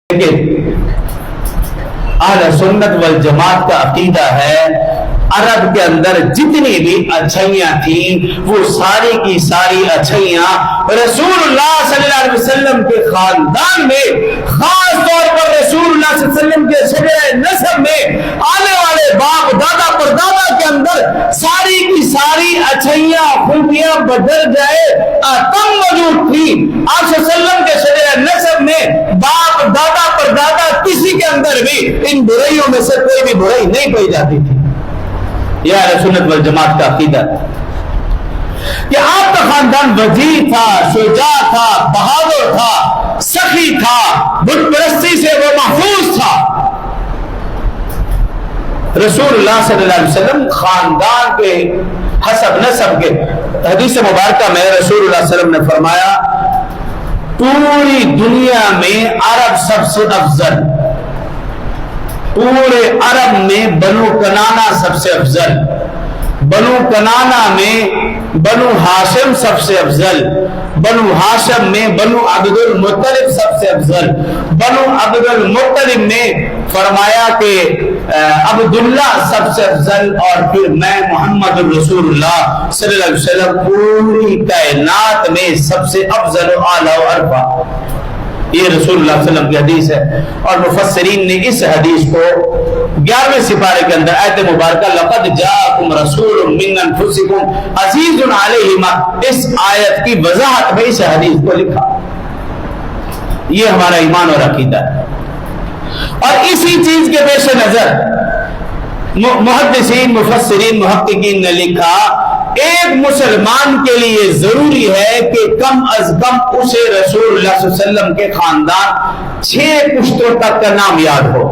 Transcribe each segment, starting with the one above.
لیکن اہل سنت والجماعت کا عقیدہ ہے عرب کے اندر جتنی بھی اچھائیاں تھیں وہ ساری کی ساری اچھائیاں رسول اللہ صلی اللہ علیہ وسلم کے خاندان میں، خاص طور پر رسول اللہ صلی اللہ علیہ وسلم کے شجرہ نسب میں آنے والے باپ دادا پر دادا کے اندر ساری کی ساری اچھائیاں خوبیاں بدل جائے تم موجود تھی۔ آپ صلی اللہ علیہ وسلم کے شجرہ نسب میں باپ دادا پر دادا کسی کے اندر بھی ان برائیوں میں سے کوئی بھی برائی نہیں پائی جاتی تھی۔ یہ اہل سنت والجماعت کا عقیدہ کہ آپ کا خاندان وزیر تھا، شجاع تھا، بہادر تھا، سخی تھا، بت پرستی سے وہ محفوظ تھا۔ رسول اللہ صلی اللہ علیہ وسلم خاندان کے حسب نسب کے حدیث مبارکہ میں رسول اللہ صلی اللہ علیہ وسلم نے فرمایا پوری دنیا میں عرب سب سے افضل، پورے عرب میں بنو کنانہ سب سے افضل، بنو کنانہ میں بنو ہاشم سب سے افضل، بنو ہاشم میں بنو عبد المطلب سب سے افضل، بنو عبد المطلب میں فرمایا کہ عبداللہ سب سے افضل، اور پھر میں محمد الرسول اللہ صلی اللہ علیہ وسلم پوری کائنات میں سب سے افضل و اعلیٰ و ارفع۔ یہ رسول اللہ صلی اللہ علیہ وسلم کی حدیث ہے، اور مفسرین نے اس حدیث کو 11ویں سپارے کے اندر آیت مبارکہ لقد جاءکم رسول من انفسکم عزیز علیہ ما، اس آیت کی وضاحت میں اس حدیث کو لکھا۔ یہ ہمارا ایمان اور عقیدہ ہے، اور اسی چیز کے پیش نظر محدثین، مفسرین، محققین نے لکھا ایک مسلمان کے لیے ضروری ہے کہ کم از کم اسے رسول اللہ صلی اللہ علیہ وسلم کے خاندان 6 پشتوں تک کا نام یاد ہو۔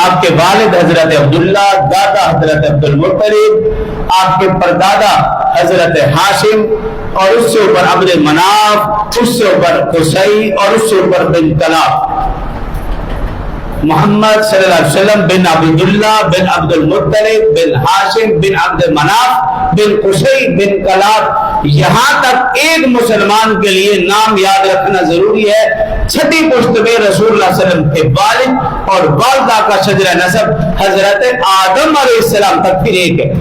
آپ کے والد حضرت عبداللہ، دادا حضرت عبد المطلب، آپ کے پردادا حضرت ہاشم، اور اس سے اوپر عبد مناف، اس سے اوپر قصی، اور اس سے اوپر بن کلاب۔ محمد صلی اللہ علیہ وسلم بن عبداللہ بن عبد المطلب بن ہاشم بن عبد مناف بن قصی بن کلاب، یہاں تک ایک مسلمان کے لیے نام یاد رکھنا ضروری ہے۔ 6 پشت میں رسول اللہ صلی اللہ علیہ وسلم کے والد اور والدہ کا شجرہ نسب حضرت آدم علیہ السلام تک پھر ایک ہے۔